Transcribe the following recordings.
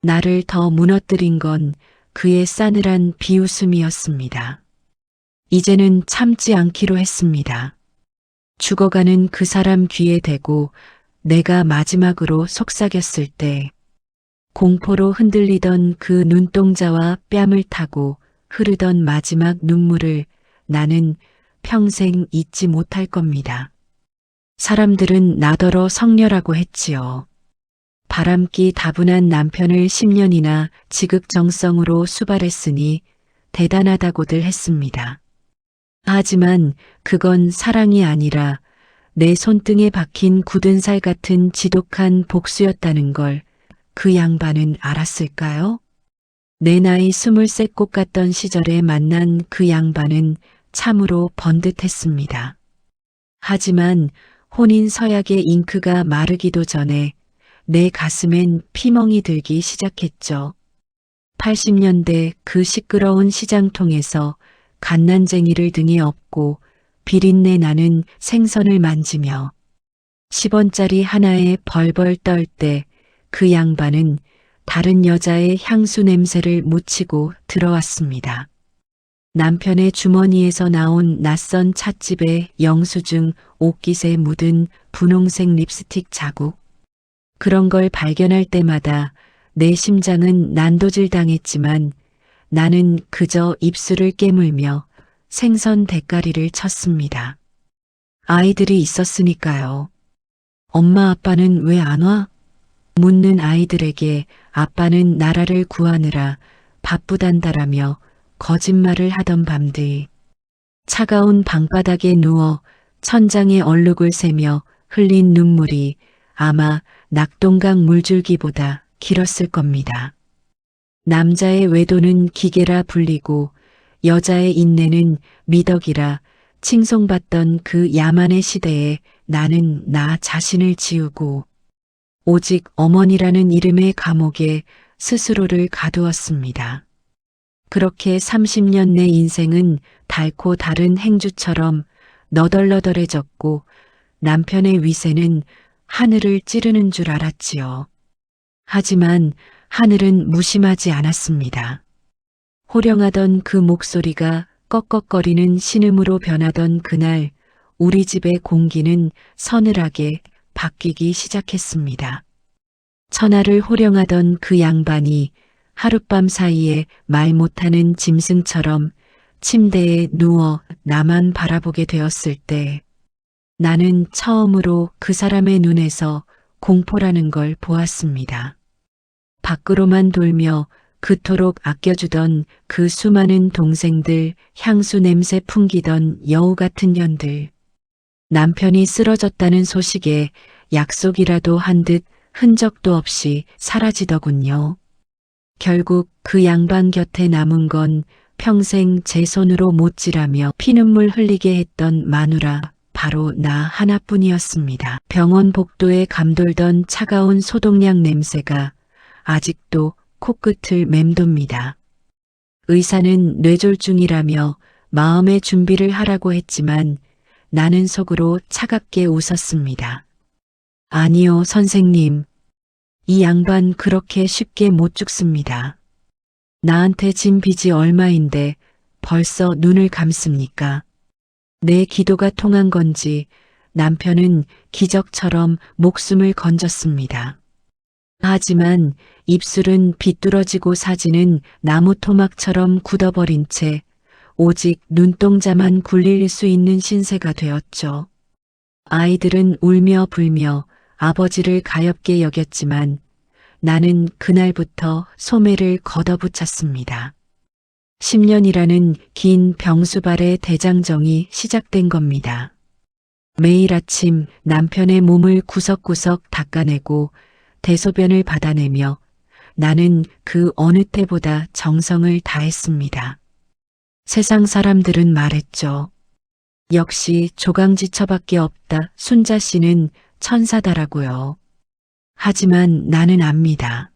나를 더 무너뜨린 건 그의 싸늘한 비웃음이었습니다. 이제는 참지 않기로 했습니다. 죽어가는 그 사람 귀에 대고 내가 마지막으로 속삭였을 때 공포로 흔들리던 그 눈동자와 뺨을 타고 흐르던 마지막 눈물을 나는 평생 잊지 못할 겁니다. 사람들은 나더러 성녀라고 했지요. 바람기 다분한 남편을 10년이나 지극정성으로 수발했으니 대단하다고들 했습니다. 하지만 그건 사랑이 아니라 내 손등에 박힌 굳은 살 같은 지독한 복수였다는 걸 그 양반은 알았을까요? 내 나이 23 꼭 같던 시절에 만난 그 양반은 참으로 번듯했습니다. 하지만 혼인 서약의 잉크가 마르기도 전에 내 가슴엔 피멍이 들기 시작했죠. 80년대 그 시끄러운 시장통에서 갓난쟁이를 등에 업고 비린내 나는 생선을 만지며 10원짜리 하나에 벌벌 떨 때 그 양반은 다른 여자의 향수 냄새를 묻히고 들어왔습니다. 남편의 주머니에서 나온 낯선 찻집의 영수증 옷깃에 묻은 분홍색 립스틱 자국. 그런 걸 발견할 때마다 내 심장은 난도질 당했지만 나는 그저 입술을 깨물며 생선 대가리를 쳤습니다. 아이들이 있었으니까요. 엄마 아빠는 왜 안 와? 묻는 아이들에게 아빠는 나라를 구하느라 바쁘단다라며 거짓말을 하던 밤들. 차가운 방바닥에 누워 천장에 얼룩을 세며 흘린 눈물이 아마 낙동강 물줄기보다 길었을 겁니다. 남자의 외도는 기계라 불리고 여자의 인내는 미덕이라 칭송받던 그 야만의 시대에 나는 나 자신을 지우고 오직 어머니라는 이름의 감옥에 스스로를 가두었습니다. 그렇게 30년 내 인생은 닳고 다른 행주처럼 너덜너덜해졌고 남편의 위세는 하늘을 찌르는 줄 알았지요. 하지만 하늘은 무심하지 않았습니다. 호령하던 그 목소리가 꺽꺽거리는 신음으로 변하던 그날 우리 집의 공기는 서늘하게 바뀌기 시작했습니다. 천하를 호령하던 그 양반이 하룻밤 사이에 말 못하는 짐승처럼 침대에 누워 나만 바라보게 되었을 때 나는 처음으로 그 사람의 눈에서 공포라는 걸 보았습니다. 밖으로만 돌며 그토록 아껴주던 그 수많은 동생들, 향수 냄새 풍기던 여우 같은 년들. 남편이 쓰러졌다는 소식에 약속이라도 한 듯 흔적도 없이 사라지더군요. 결국 그 양반 곁에 남은 건 평생 제 손으로 못질하며 피눈물 흘리게 했던 마누라 바로 나 하나뿐이었습니다. 병원 복도에 감돌던 차가운 소독약 냄새가 아직도 코끝을 맴돕니다. 의사는 뇌졸중이라며 마음의 준비를 하라고 했지만 나는 속으로 차갑게 웃었습니다. 아니요, 선생님. 이 양반 그렇게 쉽게 못 죽습니다. 나한테 진 빚이 얼마인데 벌써 눈을 감습니까? 내 기도가 통한 건지 남편은 기적처럼 목숨을 건졌습니다. 하지만 입술은 비뚤어지고 사지는 나무 토막처럼 굳어버린 채 오직 눈동자만 굴릴 수 있는 신세가 되었죠. 아이들은 울며 불며 아버지를 가엾게 여겼지만 나는 그날부터 소매를 걷어붙였습니다. 10년이라는 긴 병수발의 대장정이 시작된 겁니다. 매일 아침 남편의 몸을 구석구석 닦아내고 대소변을 받아내며 나는 그 어느 때보다 정성을 다했습니다. 세상 사람들은 말했죠. 역시 조강지처밖에 없다. 순자 씨는 천사다라고요. 하지만 나는 압니다.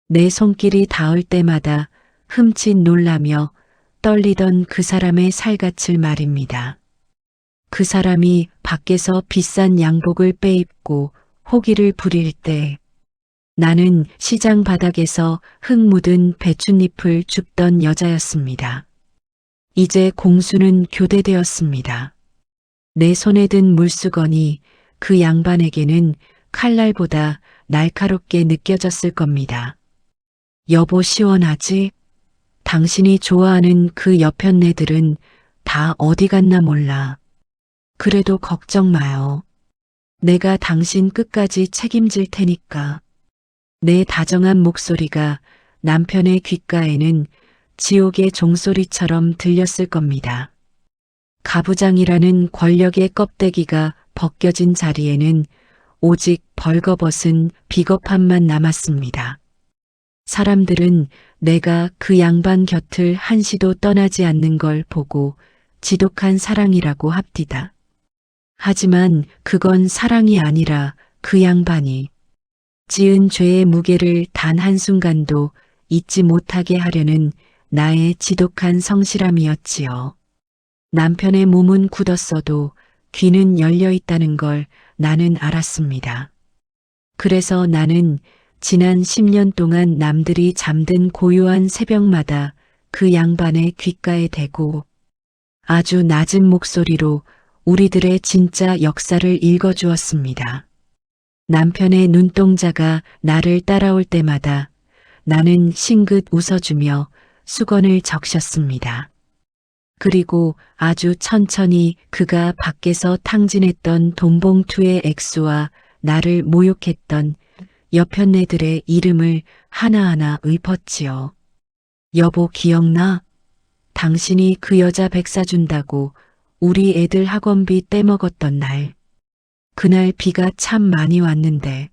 내 손길이 닿을 때마다 흠칫 놀라며 떨리던 그 사람의 살갗을 말입니다. 그 사람이 밖에서 비싼 양복을 빼입고 호기를 부릴 때 나는 시장 바닥에서 흙 묻은 배춧잎을 줍던 여자였습니다. 이제 공수는 교대되었습니다. 내 손에 든 물수건이 그 양반에게는 칼날보다 날카롭게 느껴졌을 겁니다. 여보 시원하지? 당신이 좋아하는 그 여편네들은 다 어디 갔나 몰라. 그래도 걱정 마요. 내가 당신 끝까지 책임질 테니까. 내 다정한 목소리가 남편의 귓가에는 지옥의 종소리처럼 들렸을 겁니다. 가부장이라는 권력의 껍데기가 벗겨진 자리에는 오직 벌거벗은 비겁함만 남았습니다. 사람들은 내가 그 양반 곁을 한시도 떠나지 않는 걸 보고 지독한 사랑이라고 합디다. 하지만 그건 사랑이 아니라 그 양반이 지은 죄의 무게를 단 한순간도 잊지 못하게 하려는 나의 지독한 성실함이었지요. 남편의 몸은 굳었어도 귀는 열려 있다는 걸 나는 알았습니다. 그래서 나는 지난 10년 동안 남들이 잠든 고요한 새벽마다 그 양반의 귓가에 대고 아주 낮은 목소리로 우리들의 진짜 역사를 읽어주었습니다. 남편의 눈동자가 나를 따라올 때마다 나는 싱긋 웃어주며 수건을 적셨습니다. 그리고 아주 천천히 그가 밖에서 탕진했던 돈봉투의 액수와 나를 모욕했던 여편네들의 이름을 하나하나 읊었지요. 여보 기억나? 당신이 그 여자 백사 준다고 우리 애들 학원비 떼먹었던 날. 그날 비가 참 많이 왔는데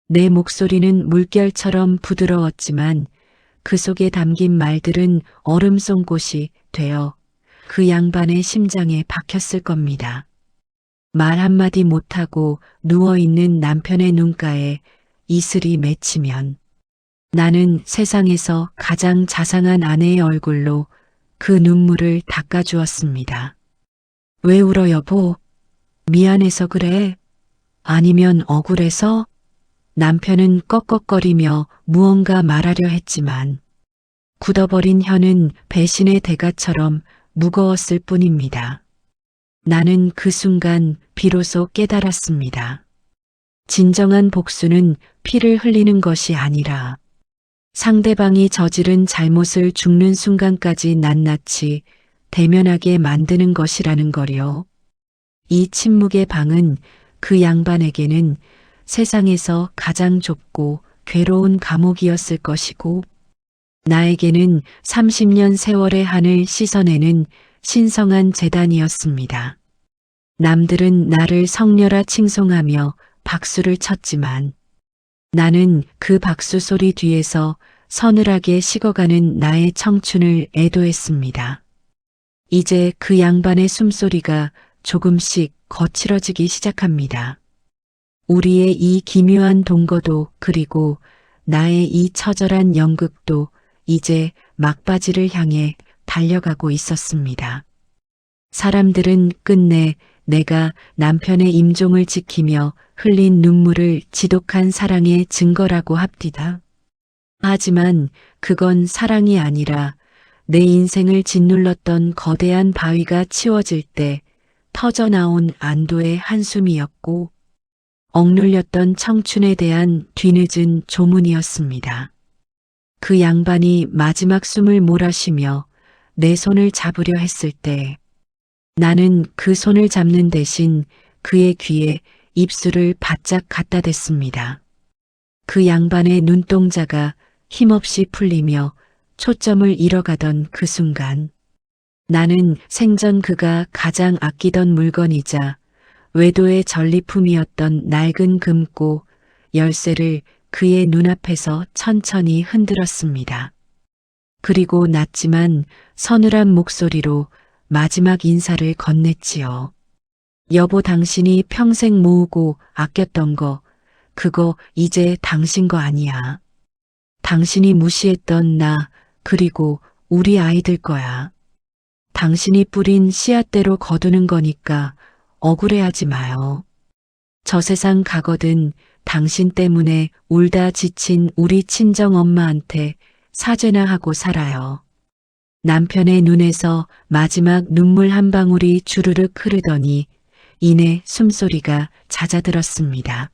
내 목소리는 물결처럼 부드러웠지만 그 속에 담긴 말들은 얼음 송곳이 되어 그 양반의 심장에 박혔을 겁니다. 말 한마디 못하고 누워있는 남편의 눈가에 이슬이 맺히면 나는 세상에서 가장 자상한 아내의 얼굴로 그 눈물을 닦아주었습니다. 왜 울어 여보? 미안해서 그래? 아니면 억울해서? 남편은 꺽꺽거리며 무언가 말하려 했지만 굳어버린 혀는 배신의 대가처럼 무거웠을 뿐입니다. 나는 그 순간 비로소 깨달았습니다. 진정한 복수는 피를 흘리는 것이 아니라 상대방이 저지른 잘못을 죽는 순간까지 낱낱이 대면하게 만드는 것이라는 거요. 이 침묵의 방은 그 양반에게는 세상에서 가장 좁고 괴로운 감옥이었을 것이고 나에게는 30년 세월의 한을 씻어내는 신성한 재단이었습니다. 남들은 나를 성녀라 칭송하며 박수를 쳤지만 나는 그 박수 소리 뒤에서 서늘하게 식어가는 나의 청춘을 애도했습니다. 이제 그 양반의 숨소리가 조금씩 거칠어지기 시작합니다. 우리의 이 기묘한 동거도 그리고 나의 이 처절한 연극도 이제 막바지를 향해 달려가고 있었습니다. 사람들은 끝내 내가 남편의 임종을 지키며 흘린 눈물을 지독한 사랑의 증거라고 합디다. 하지만 그건 사랑이 아니라 내 인생을 짓눌렀던 거대한 바위가 치워질 때 터져나온 안도의 한숨이었고 억눌렸던 청춘에 대한 뒤늦은 조문이었습니다. 그 양반이 마지막 숨을 몰아쉬며 내 손을 잡으려 했을 때 나는 그 손을 잡는 대신 그의 귀에 입술을 바짝 갖다 댔습니다. 그 양반의 눈동자가 힘없이 풀리며 초점을 잃어가던 그 순간 나는 생전 그가 가장 아끼던 물건이자 외도의 전리품이었던 낡은 금고 열쇠를 그의 눈앞에서 천천히 흔들었습니다. 그리고 낮지만 서늘한 목소리로 마지막 인사를 건넸지요. 여보 당신이 평생 모으고 아꼈던 거 그거 이제 당신 거 아니야. 당신이 무시했던 나 그리고 우리 아이들 거야. 당신이 뿌린 씨앗대로 거두는 거니까 억울해하지 마요. 저 세상 가거든 당신 때문에 울다 지친 우리 친정 엄마한테 사죄나 하고 살아요. 남편의 눈에서 마지막 눈물 한 방울이 주르륵 흐르더니 이내 숨소리가 잦아들었습니다.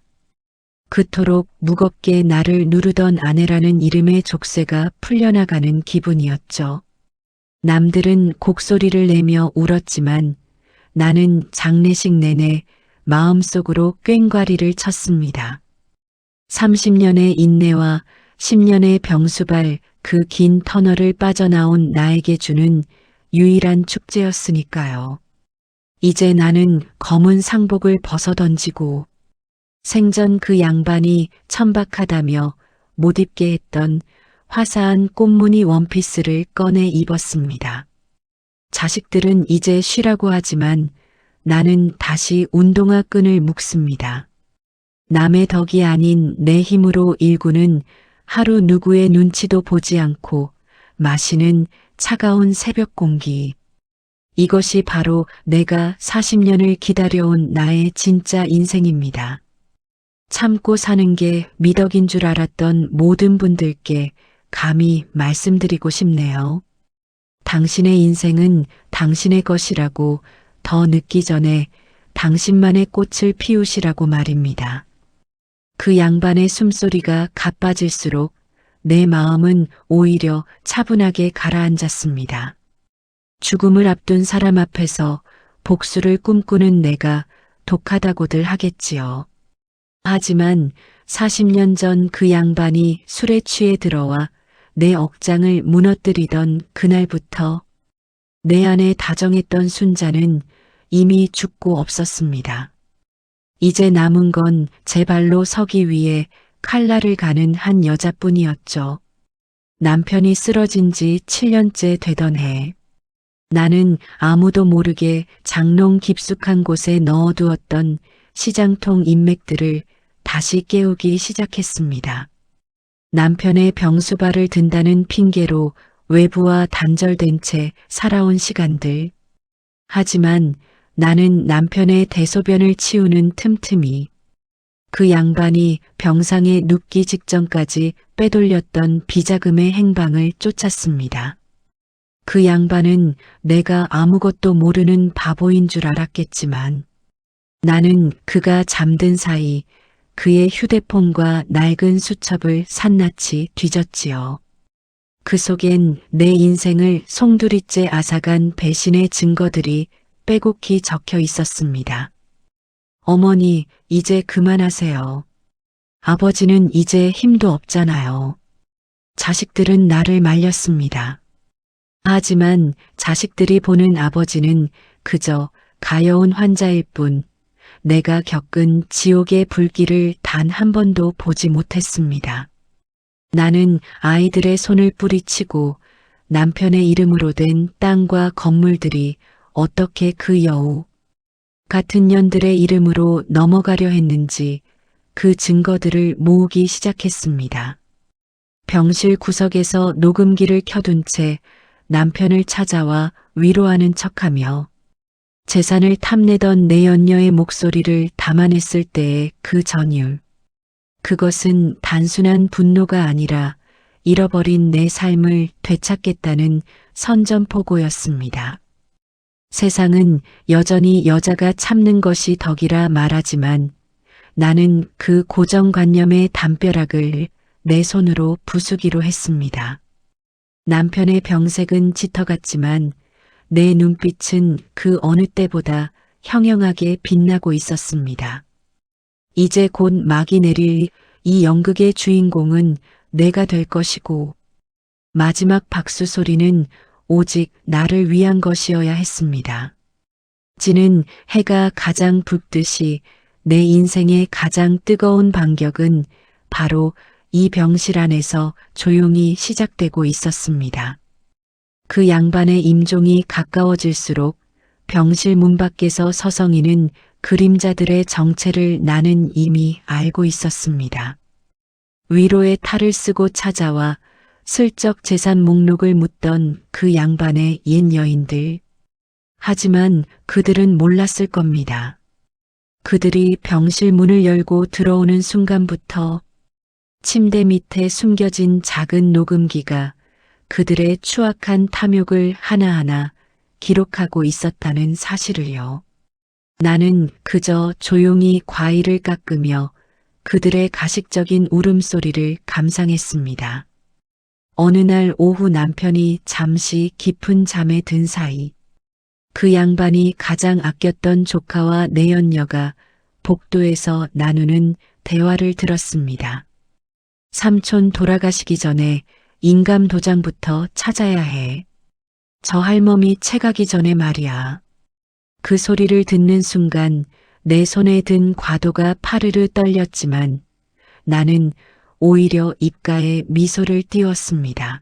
그토록 무겁게 나를 누르던 아내라는 이름의 족쇄가 풀려나가는 기분이었죠. 남들은 곡소리를 내며 울었지만 나는 장례식 내내 마음속으로 꽹과리를 쳤습니다. 30년의 인내와 10년의 병수발 그 긴 터널을 빠져나온 나에게 주는 유일한 축제였으니까요. 이제 나는 검은 상복을 벗어던지고 생전 그 양반이 천박하다며 못 입게 했던 화사한 꽃무늬 원피스를 꺼내 입었습니다. 자식들은 이제 쉬라고 하지만 나는 다시 운동화 끈을 묶습니다. 남의 덕이 아닌 내 힘으로 일구는 하루 누구의 눈치도 보지 않고 마시는 차가운 새벽 공기. 이것이 바로 내가 40년을 기다려온 나의 진짜 인생입니다. 참고 사는 게 미덕인 줄 알았던 모든 분들께 감히 말씀드리고 싶네요. 당신의 인생은 당신의 것이라고 더 늦기 전에 당신만의 꽃을 피우시라고 말입니다. 그 양반의 숨소리가 가빠질수록 내 마음은 오히려 차분하게 가라앉았습니다. 죽음을 앞둔 사람 앞에서 복수를 꿈꾸는 내가 독하다고들 하겠지요. 하지만 40년 전 그 양반이 술에 취해 들어와 내 억장을 무너뜨리던 그날부터 내 안에 다정했던 순자는 이미 죽고 없었습니다. 이제 남은 건 제 발로 서기 위해 칼날을 가는 한 여자뿐이었죠. 남편이 쓰러진 지 7년째 되던 해, 나는 아무도 모르게 장롱 깊숙한 곳에 넣어두었던 시장통 인맥들을 다시 깨우기 시작했습니다. 남편의 병수발을 든다는 핑계로 외부와 단절된 채 살아온 시간들. 하지만 나는 남편의 대소변을 치우는 틈틈이 그 양반이 병상에 눕기 직전까지 빼돌렸던 비자금의 행방을 쫓았습니다. 그 양반은 내가 아무것도 모르는 바보인 줄 알았겠지만 나는 그가 잠든 사이 그의 휴대폰과 낡은 수첩을 산낱이 뒤졌지요. 그 속엔 내 인생을 송두리째 앗아간 배신의 증거들이 빼곡히 적혀 있었습니다. 어머니, 이제 그만하세요. 아버지는 이제 힘도 없잖아요. 자식들은 나를 말렸습니다. 하지만 자식들이 보는 아버지는 그저 가여운 환자일 뿐 내가 겪은 지옥의 불길을 단 한 번도 보지 못했습니다. 나는 아이들의 손을 뿌리치고 남편의 이름으로 된 땅과 건물들이 어떻게 그 여우 같은 년들의 이름으로 넘어가려 했는지 그 증거들을 모으기 시작했습니다. 병실 구석에서 녹음기를 켜둔 채 남편을 찾아와 위로하는 척하며 재산을 탐내던 내 연녀의 목소리를 담아냈을 때의 그 전율. 그것은 단순한 분노가 아니라 잃어버린 내 삶을 되찾겠다는 선전포고였습니다. 세상은 여전히 여자가 참는 것이 덕이라 말하지만 나는 그 고정관념의 담벼락을 내 손으로 부수기로 했습니다. 남편의 병색은 짙어갔지만 내 눈빛은 그 어느 때보다 형형하게 빛나고 있었습니다. 이제 곧 막이 내릴 이 연극의 주인공은 내가 될 것이고 마지막 박수 소리는 오직 나를 위한 것이어야 했습니다. 지는 해가 가장 붓듯이 내 인생의 가장 뜨거운 반격은 바로 이 병실 안에서 조용히 시작되고 있었습니다. 그 양반의 임종이 가까워질수록 병실 문 밖에서 서성이는 그림자들의 정체를 나는 이미 알고 있었습니다. 위로의 탈을 쓰고 찾아와 슬쩍 재산 목록을 묻던 그 양반의 옛 여인들. 하지만 그들은 몰랐을 겁니다. 그들이 병실 문을 열고 들어오는 순간부터 침대 밑에 숨겨진 작은 녹음기가 그들의 추악한 탐욕을 하나하나 기록하고 있었다는 사실을요. 나는 그저 조용히 과일을 깎으며 그들의 가식적인 울음소리를 감상했습니다. 어느 날 오후 남편이 잠시 깊은 잠에 든 사이 그 양반이 가장 아꼈던 조카와 내연녀가 복도에서 나누는 대화를 들었습니다. 삼촌 돌아가시기 전에 인감 도장부터 찾아야 해. 저 할멈이 채가기 전에 말이야. 그 소리를 듣는 순간 내 손에 든 과도가 파르르 떨렸지만 나는 오히려 입가에 미소를 띄웠습니다.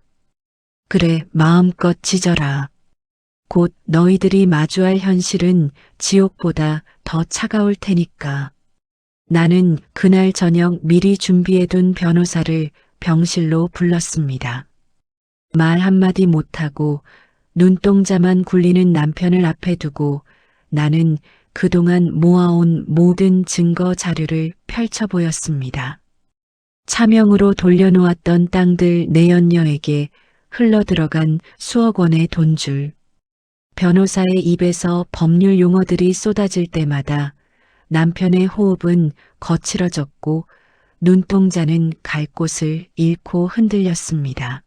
그래, 마음껏 짖어라. 곧 너희들이 마주할 현실은 지옥보다 더 차가울 테니까. 나는 그날 저녁 미리 준비해둔 변호사를 병실로 불렀습니다. 말 한마디 못하고 눈동자만 굴리는 남편을 앞에 두고 나는 그동안 모아온 모든 증거 자료를 펼쳐 보였습니다. 차명으로 돌려놓았던 땅들 내연녀에게 흘러들어간 수억 원의 돈줄. 변호사의 입에서 법률 용어들이 쏟아질 때마다 남편의 호흡은 거칠어졌고 눈동자는 갈 곳을 잃고 흔들렸습니다.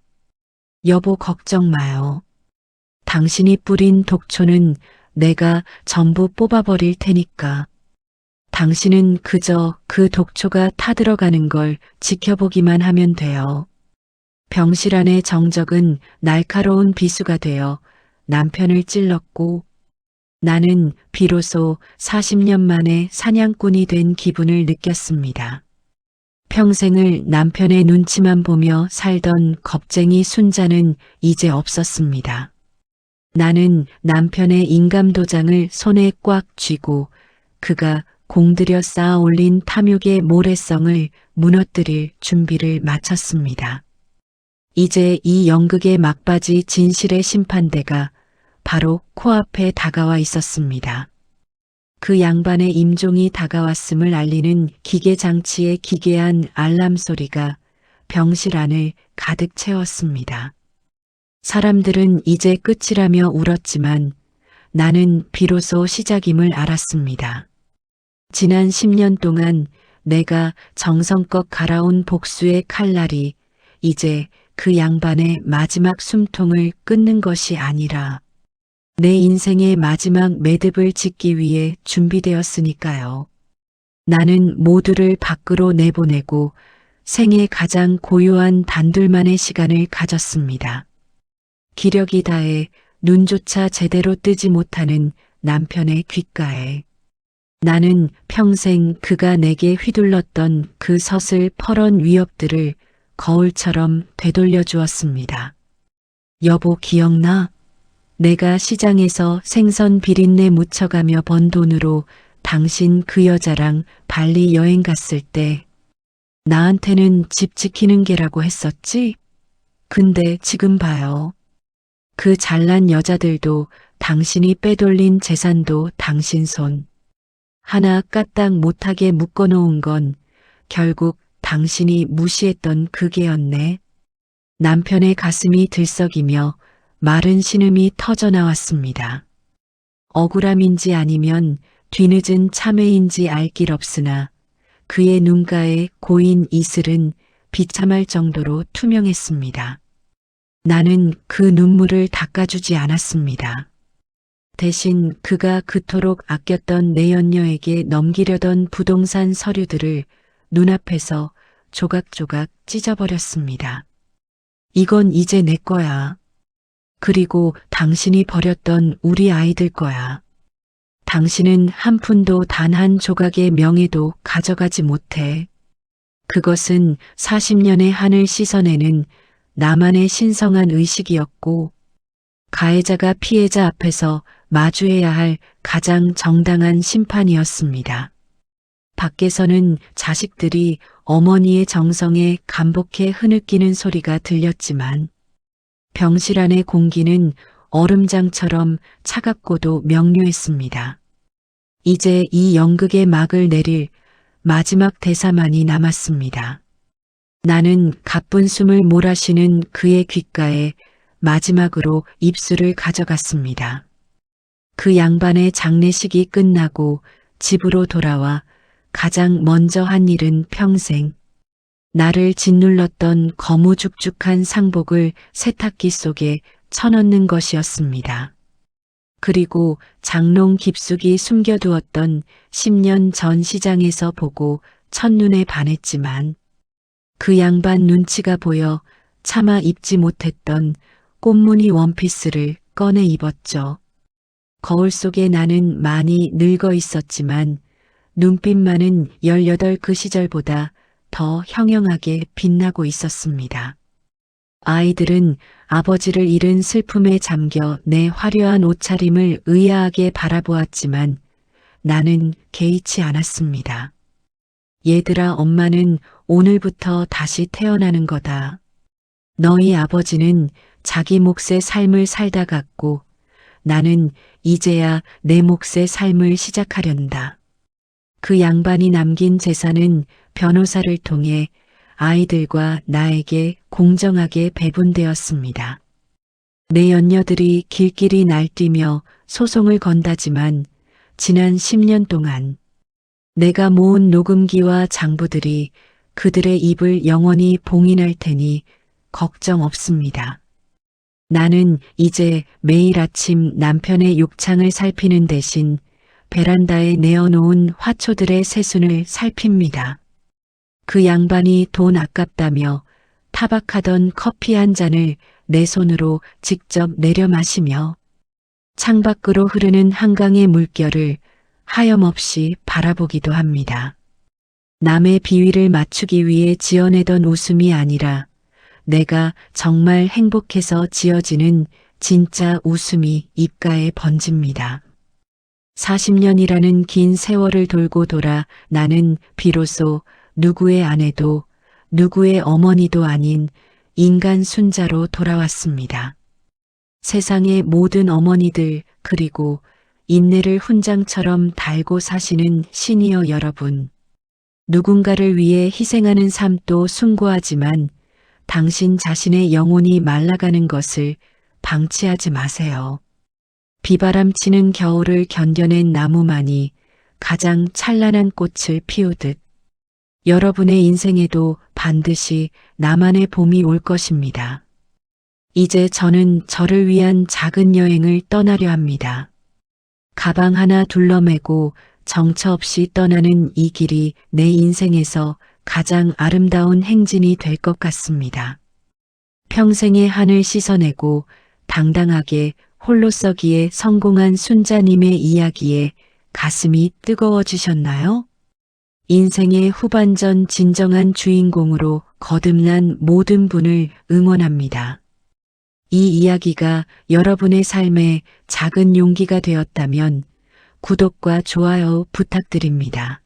여보, 걱정 마요. 당신이 뿌린 독초는 내가 전부 뽑아버릴 테니까. 당신은 그저 그 독초가 타들어가는 걸 지켜보기만 하면 돼요. 병실 안의 정적은 날카로운 비수가 되어 남편을 찔렀고 나는 비로소 40년 만에 사냥꾼이 된 기분을 느꼈습니다. 평생을 남편의 눈치만 보며 살던 겁쟁이 순자는 이제 없었습니다. 나는 남편의 인감도장을 손에 꽉 쥐고 그가 공들여 쌓아 올린 탐욕의 모래성을 무너뜨릴 준비를 마쳤습니다. 이제 이 연극의 막바지 진실의 심판대가 바로 코앞에 다가와 있었습니다. 그 양반의 임종이 다가왔음을 알리는 기계장치의 기괴한 알람 소리가 병실 안을 가득 채웠습니다. 사람들은 이제 끝이라며 울었지만 나는 비로소 시작임을 알았습니다. 지난 10년 동안 내가 정성껏 갈아온 복수의 칼날이 이제 그 양반의 마지막 숨통을 끊는 것이 아니라 내 인생의 마지막 매듭을 짓기 위해 준비되었으니까요. 나는 모두를 밖으로 내보내고 생애 가장 고요한 단둘만의 시간을 가졌습니다. 기력이 다해 눈조차 제대로 뜨지 못하는 남편의 귓가에 나는 평생 그가 내게 휘둘렀던 그 서슬 퍼런 위협들을 거울처럼 되돌려 주었습니다. 여보, 기억나? 내가 시장에서 생선 비린내 묻혀가며 번 돈으로 당신 그 여자랑 발리 여행 갔을 때 나한테는 집 지키는 게라고 했었지? 근데 지금 봐요. 그 잘난 여자들도 당신이 빼돌린 재산도 당신 손 하나 까딱 못하게 묶어놓은 건 결국 당신이 무시했던 그게였네. 남편의 가슴이 들썩이며 마른 신음이 터져나왔습니다. 억울함인지 아니면 뒤늦은 참회인지 알 길 없으나 그의 눈가에 고인 이슬은 비참할 정도로 투명했습니다. 나는 그 눈물을 닦아주지 않았습니다. 대신 그가 그토록 아꼈던 내연녀에게 넘기려던 부동산 서류들을 눈앞에서 조각조각 찢어버렸습니다. 이건 이제 내 거야. 그리고 당신이 버렸던 우리 아이들 거야. 당신은 한 푼도 단 한 조각의 명예도 가져가지 못해. 그것은 40년의 한을 씻어내는 나만의 신성한 의식이었고 가해자가 피해자 앞에서 마주해야 할 가장 정당한 심판이었습니다. 밖에서는 자식들이 어머니의 정성에 감복해 흐느끼는 소리가 들렸지만 병실 안의 공기는 얼음장처럼 차갑고도 명료했습니다. 이제 이 연극의 막을 내릴 마지막 대사만이 남았습니다. 나는 가쁜 숨을 몰아쉬는 그의 귓가에 마지막으로 입술을 가져갔습니다. 그 양반의 장례식이 끝나고 집으로 돌아와 가장 먼저 한 일은 평생 나를 짓눌렀던 거무죽죽한 상복을 세탁기 속에 쳐넣는 것이었습니다. 그리고 장롱 깊숙이 숨겨두었던 10년 전 시장에서 보고 첫눈에 반했지만 그 양반 눈치가 보여 차마 입지 못했던 꽃무늬 원피스를 꺼내 입었죠. 거울 속에 나는 많이 늙어 있었지만 눈빛만은 18 그 시절보다 더 형형하게 빛나고 있었습니다. 아이들은 아버지를 잃은 슬픔에 잠겨 내 화려한 옷차림을 의아하게 바라보았지만 나는 개의치 않았습니다. 얘들아, 엄마는 오늘부터 다시 태어나는 거다. 너희 아버지는 자기 몫의 삶을 살다 갔고 나는 이제야 내 몫의 삶을 시작하련다. 그 양반이 남긴 재산은 변호사를 통해 아이들과 나에게 공정하게 배분되었습니다. 내 연녀들이 길길이 날뛰며 소송을 건다지만 지난 10년 동안 내가 모은 녹음기와 장부들이 그들의 입을 영원히 봉인할 테니 걱정 없습니다. 나는 이제 매일 아침 남편의 욕창을 살피는 대신 베란다에 내어놓은 화초들의 새순을 살핍니다. 그 양반이 돈 아깝다며 타박하던 커피 한 잔을 내 손으로 직접 내려 마시며 창밖으로 흐르는 한강의 물결을 하염없이 바라보기도 합니다. 남의 비위를 맞추기 위해 지어내던 웃음이 아니라 내가 정말 행복해서 지어지는 진짜 웃음이 입가에 번집니다. 40년이라는 긴 세월을 돌고 돌아 나는 비로소 누구의 아내도 누구의 어머니도 아닌 인간 순자로 돌아왔습니다. 세상의 모든 어머니들 그리고 인내를 훈장처럼 달고 사시는 시니어 여러분, 누군가를 위해 희생하는 삶도 숭고하지만 당신 자신의 영혼이 말라가는 것을 방치하지 마세요. 비바람 치는 겨울을 견뎌낸 나무만이 가장 찬란한 꽃을 피우듯 여러분의 인생에도 반드시 나만의 봄이 올 것입니다. 이제 저는 저를 위한 작은 여행을 떠나려 합니다. 가방 하나 둘러매고 정처 없이 떠나는 이 길이 내 인생에서 가장 아름다운 행진이 될 것 같습니다. 평생의 한을 씻어내고 당당하게 홀로 서기에 성공한 순자님의 이야기에 가슴이 뜨거워지셨나요? 인생의 후반전 진정한 주인공으로 거듭난 모든 분을 응원합니다. 이 이야기가 여러분의 삶에 작은 용기가 되었다면 구독과 좋아요 부탁드립니다.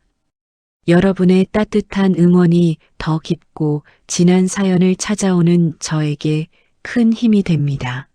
여러분의 따뜻한 응원이 더 깊고 진한 사연을 찾아오는 저에게 큰 힘이 됩니다.